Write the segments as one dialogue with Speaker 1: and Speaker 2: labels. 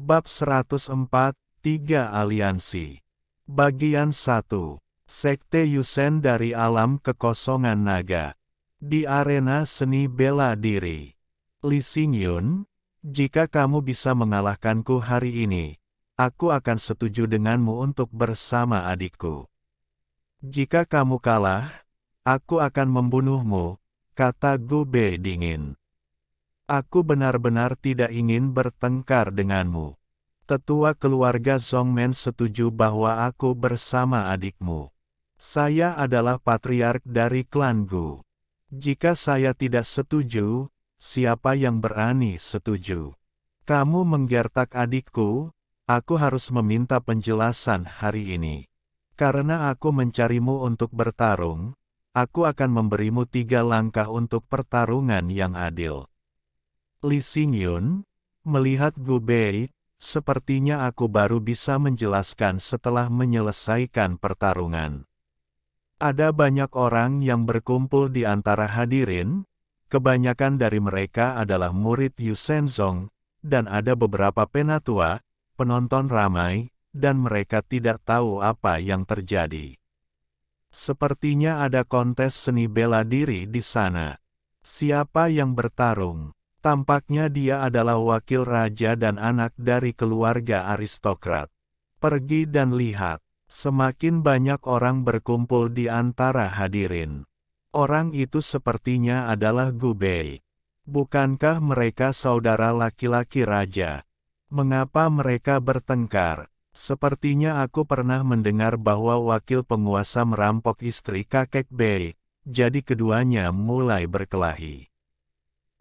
Speaker 1: Bab 104, 3 Aliansi. Bagian 1. Sekte Yusen dari Alam Kekosongan Naga. Di arena seni bela diri. Lee Xingyun, jika kamu bisa mengalahkanku hari ini, aku akan setuju denganmu untuk bersama adikku. Jika kamu kalah, aku akan membunuhmu, kata Gu Bei dingin. Aku benar-benar tidak ingin bertengkar denganmu. Tetua keluarga Zhongmen setuju bahwa aku bersama adikmu. Saya adalah patriark dari klan Gu. Jika saya tidak setuju, siapa yang berani setuju? Kamu menggertak adikku, aku harus meminta penjelasan hari ini. Karena aku mencarimu untuk bertarung, aku akan memberimu 3 langkah untuk pertarungan yang adil. Lee Xingyun, melihat Gu Bei, sepertinya aku baru bisa menjelaskan setelah menyelesaikan pertarungan. Ada banyak orang yang berkumpul di antara hadirin, kebanyakan dari mereka adalah murid Yu Shenzong, dan ada beberapa penatua, penonton ramai, dan mereka tidak tahu apa yang terjadi. Sepertinya ada kontes seni bela diri di sana. Siapa yang bertarung? Tampaknya dia adalah wakil raja dan anak dari keluarga aristokrat. Pergi dan lihat. Semakin banyak orang berkumpul di antara hadirin. Orang itu sepertinya adalah Gu Bei. Bukankah mereka saudara laki-laki raja? Mengapa mereka bertengkar? Sepertinya aku pernah mendengar bahwa wakil penguasa merampok istri kakek Bei, jadi keduanya mulai berkelahi.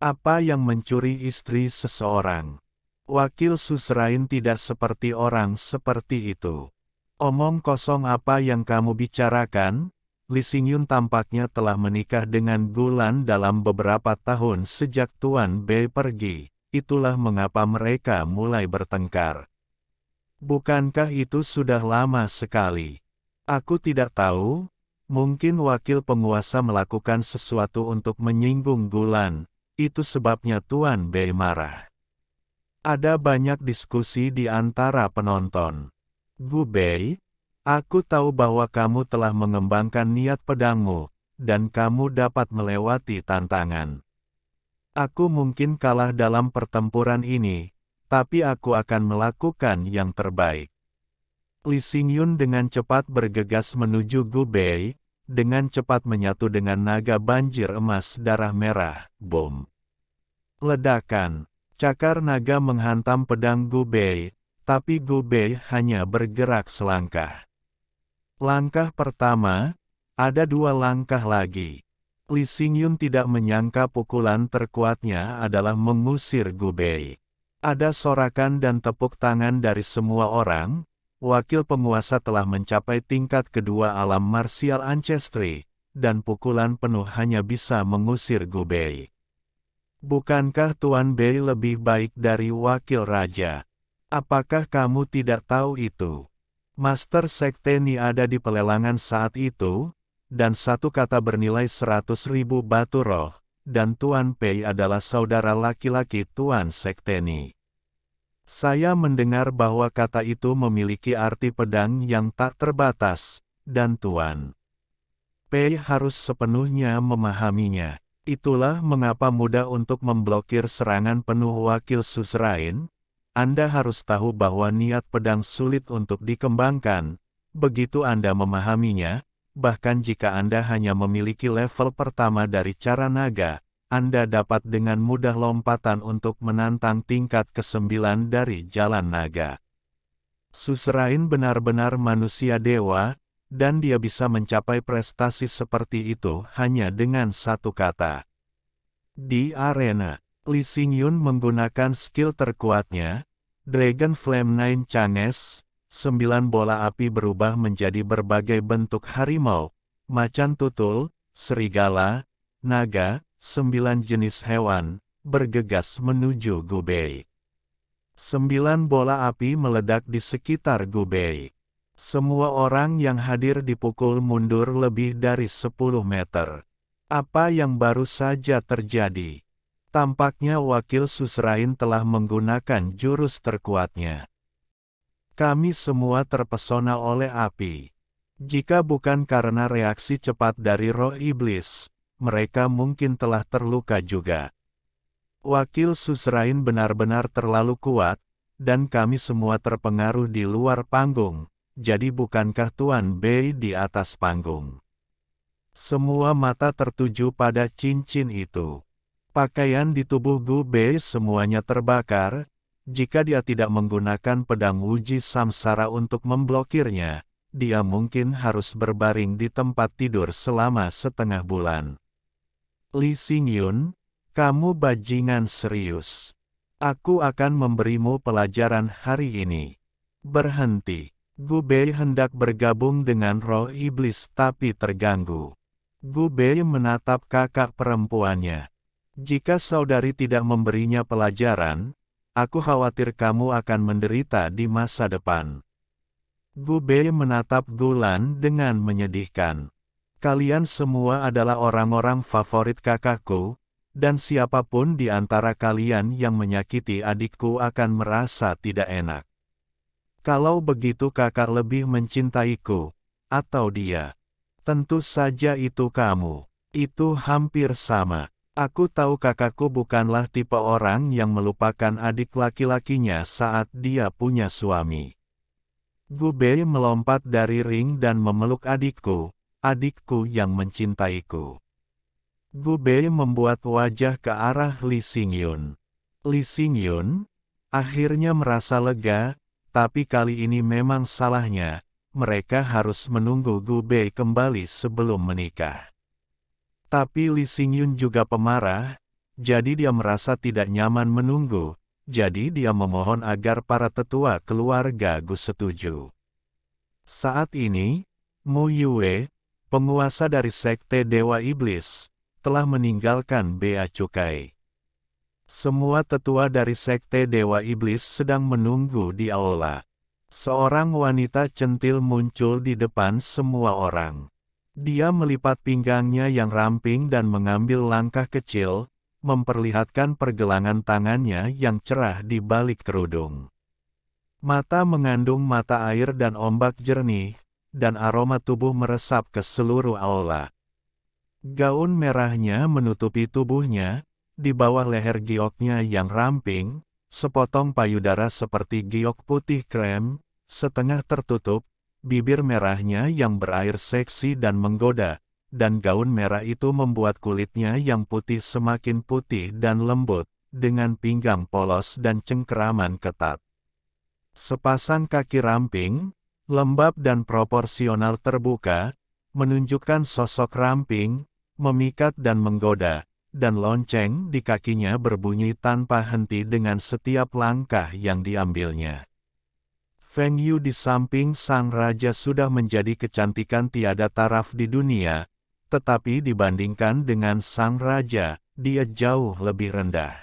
Speaker 1: Apa yang mencuri istri seseorang? Wakil Suzerain tidak seperti orang seperti itu. Omong kosong apa yang kamu bicarakan? Lee Xingyun tampaknya telah menikah dengan Gulan dalam beberapa tahun sejak Tuan Bei pergi. Itulah mengapa mereka mulai bertengkar. Bukankah itu sudah lama sekali? Aku tidak tahu, mungkin wakil penguasa melakukan sesuatu untuk menyinggung Gulan. Itu sebabnya Tuan Bei marah. Ada banyak diskusi di antara penonton. Gu Bei, aku tahu bahwa kamu telah mengembangkan niat pedangmu, dan kamu dapat melewati tantangan. Aku mungkin kalah dalam pertempuran ini, tapi aku akan melakukan yang terbaik. Lee Xingyun dengan cepat bergegas menuju Gu Bei, dengan cepat menyatu dengan naga banjir emas darah merah, bom. Ledakan, cakar naga menghantam pedang Gu Bei, tapi Gu Bei hanya bergerak selangkah. Langkah pertama, ada 2 langkah lagi. Lee Xingyun tidak menyangka pukulan terkuatnya adalah mengusir Gu Bei. Ada sorakan dan tepuk tangan dari semua orang. Wakil penguasa telah mencapai tingkat kedua alam martial ancestry, dan pukulan penuh hanya bisa mengusir Gu Bei. Bukankah Tuan Bei lebih baik dari wakil raja? Apakah kamu tidak tahu itu? Master Sekte Ni ada di pelelangan saat itu, dan satu kata bernilai 100.000 batu roh, dan Tuan Pei adalah saudara laki-laki Tuan Sekte Ni. Saya mendengar bahwa kata itu memiliki arti pedang yang tak terbatas, dan Tuan Pei harus sepenuhnya memahaminya. Itulah mengapa mudah untuk memblokir serangan penuh wakil suzerain. Anda harus tahu bahwa niat pedang sulit untuk dikembangkan. Begitu Anda memahaminya, bahkan jika Anda hanya memiliki level pertama dari cara naga, Anda dapat dengan mudah lompatan untuk menantang tingkat ke-9 dari jalan naga. Suzerain benar-benar manusia dewa, dan dia bisa mencapai prestasi seperti itu hanya dengan satu kata. Di arena, Lee Xingyun menggunakan skill terkuatnya, Dragon Flame 9 Changes, 9 bola api berubah menjadi berbagai bentuk harimau, macan tutul, serigala, naga, 9 jenis hewan, bergegas menuju Gu Bei. 9 bola api meledak di sekitar Gu Bei. Semua orang yang hadir dipukul mundur lebih dari 10 meter. Apa yang baru saja terjadi? Tampaknya wakil suzerain telah menggunakan jurus terkuatnya. Kami semua terpesona oleh api. Jika bukan karena reaksi cepat dari roh iblis, mereka mungkin telah terluka juga. Wakil suzerain benar-benar terlalu kuat, dan kami semua terpengaruh di luar panggung, jadi bukankah Tuan Bei di atas panggung? Semua mata tertuju pada cincin itu. Pakaian di tubuh Gu Bei semuanya terbakar. Jika dia tidak menggunakan pedang Wuji Samsara untuk memblokirnya, dia mungkin harus berbaring di tempat tidur selama setengah bulan. Li Xingyun, kamu bajingan serius. Aku akan memberimu pelajaran hari ini. Berhenti. Gu Bei hendak bergabung dengan roh iblis tapi terganggu. Gu Bei menatap kakak perempuannya. Jika saudari tidak memberinya pelajaran, aku khawatir kamu akan menderita di masa depan. Gu Bei menatap Gulan dengan menyedihkan. Kalian semua adalah orang-orang favorit kakakku, dan siapapun di antara kalian yang menyakiti adikku akan merasa tidak enak. Kalau begitu kakak lebih mencintaiku, atau dia. Tentu saja itu kamu. Itu hampir sama. Aku tahu kakakku bukanlah tipe orang yang melupakan adik laki-lakinya saat dia punya suami. Gu Bei melompat dari ring dan memeluk adikku yang mencintaiku. Gu Bei membuat wajah ke arah Li Xingyun. Li Xingyun akhirnya merasa lega, tapi kali ini memang salahnya, mereka harus menunggu Gu Bei kembali sebelum menikah. Tapi Li Xingyun juga pemarah, jadi dia merasa tidak nyaman menunggu, jadi dia memohon agar para tetua keluarga Gu setuju. Saat ini, Mu Yue, penguasa dari Sekte Dewa Iblis, telah meninggalkan Bea Cukai. Semua tetua dari Sekte Dewa Iblis sedang menunggu di aula. Seorang wanita centil muncul di depan semua orang. Dia melipat pinggangnya yang ramping dan mengambil langkah kecil, memperlihatkan pergelangan tangannya yang cerah di balik kerudung. Mata mengandung mata air dan ombak jernih, dan aroma tubuh meresap ke seluruh aula. Gaun merahnya menutupi tubuhnya, di bawah leher gioknya yang ramping, sepotong payudara seperti giok putih krem, setengah tertutup, bibir merahnya yang berair seksi dan menggoda, dan gaun merah itu membuat kulitnya yang putih semakin putih dan lembut, dengan pinggang polos dan cengkeraman ketat. Sepasang kaki ramping, lembab dan proporsional terbuka, menunjukkan sosok ramping, memikat dan menggoda, dan lonceng di kakinya berbunyi tanpa henti dengan setiap langkah yang diambilnya. Feng Yu di samping sang raja sudah menjadi kecantikan tiada taraf di dunia, tetapi dibandingkan dengan sang raja, dia jauh lebih rendah.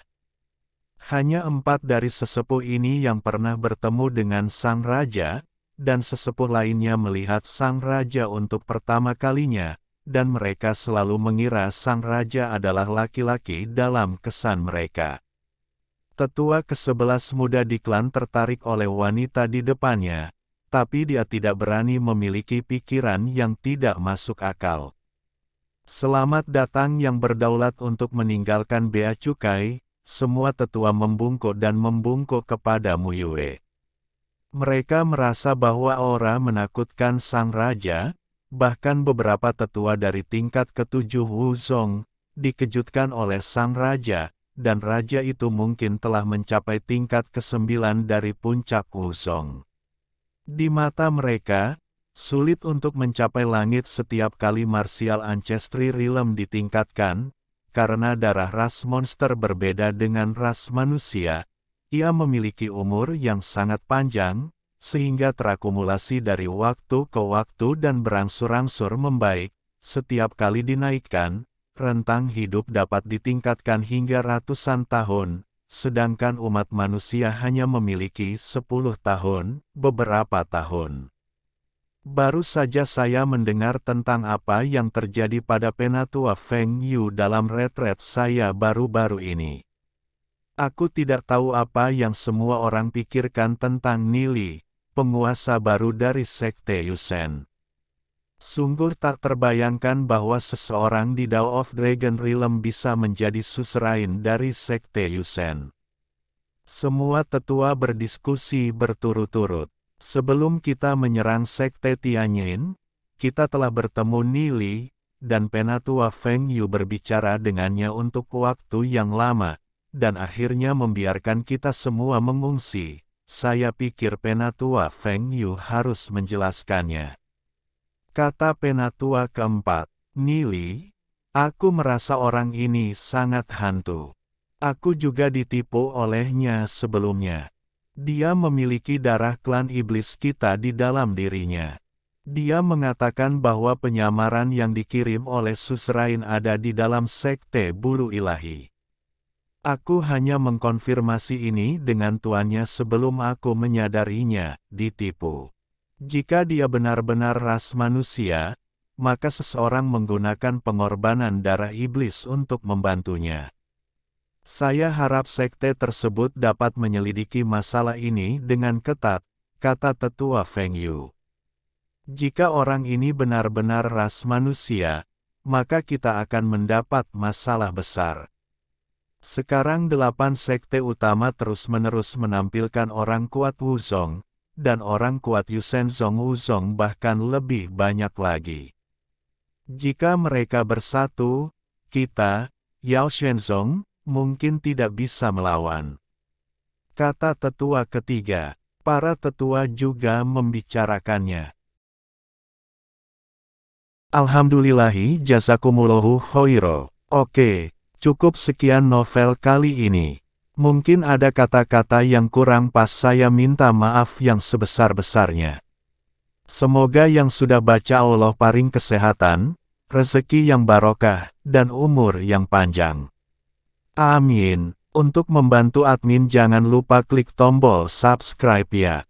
Speaker 1: Hanya 4 dari sesepuh ini yang pernah bertemu dengan sang raja, dan sesepuh lainnya melihat sang raja untuk pertama kalinya, dan mereka selalu mengira sang raja adalah laki-laki dalam kesan mereka. Tetua ke-11 muda di klan tertarik oleh wanita di depannya, tapi dia tidak berani memiliki pikiran yang tidak masuk akal. Selamat datang yang berdaulat untuk meninggalkan Bea Cukai, semua tetua membungkuk dan membungkuk kepada Mu Yue. Mereka merasa bahwa aura menakutkan sang raja, bahkan beberapa tetua dari tingkat ke-7 Wuzong, dikejutkan oleh sang raja, dan raja itu mungkin telah mencapai tingkat ke-9 dari puncak Wuzong. Di mata mereka, sulit untuk mencapai langit setiap kali martial ancestry realm ditingkatkan, karena darah ras monster berbeda dengan ras manusia. Ia memiliki umur yang sangat panjang, sehingga terakumulasi dari waktu ke waktu dan berangsur-angsur membaik. Setiap kali dinaikkan, rentang hidup dapat ditingkatkan hingga ratusan tahun, sedangkan umat manusia hanya memiliki 10 tahun, beberapa tahun. Baru saja saya mendengar tentang apa yang terjadi pada Penatua Feng Yu dalam retret saya baru-baru ini. Aku tidak tahu apa yang semua orang pikirkan tentang Nili, penguasa baru dari Sekte Yusen. Sungguh tak terbayangkan bahwa seseorang di Dao of Dragon Realm bisa menjadi suzerain dari Sekte Yusen. Semua tetua berdiskusi berturut-turut. Sebelum kita menyerang Sekte Tianyin, kita telah bertemu Nili, dan Penatua Feng Yu berbicara dengannya untuk waktu yang lama, dan akhirnya membiarkan kita semua mengungsi. Saya pikir Penatua Feng Yu harus menjelaskannya. Kata Penatua keempat, Nili, aku merasa orang ini sangat hantu. Aku juga ditipu olehnya sebelumnya. Dia memiliki darah klan iblis kita di dalam dirinya. Dia mengatakan bahwa penyamaran yang dikirim oleh suzerain ada di dalam Sekte Bulu Ilahi. Aku hanya mengkonfirmasi ini dengan tuannya sebelum aku menyadarinya ditipu. Jika dia benar-benar ras manusia, maka seseorang menggunakan pengorbanan darah iblis untuk membantunya. Saya harap sekte tersebut dapat menyelidiki masalah ini dengan ketat, kata tetua Feng Yu. Jika orang ini benar-benar ras manusia, maka kita akan mendapat masalah besar. Sekarang 8 sekte utama terus-menerus menampilkan orang kuat Wuzong, dan orang kuat Yusenzong Wuzong bahkan lebih banyak lagi. Jika mereka bersatu, kita, Yao Shenzong, mungkin tidak bisa melawan. Kata tetua ketiga, para tetua juga membicarakannya. Alhamdulillahi jazakumullahu khairo. Oke, cukup sekian novel kali ini. Mungkin ada kata-kata yang kurang pas, saya minta maaf yang sebesar-besarnya. Semoga yang sudah baca Allah paring kesehatan, rezeki yang barokah, dan umur yang panjang. Amin. Untuk membantu admin jangan lupa klik tombol subscribe ya.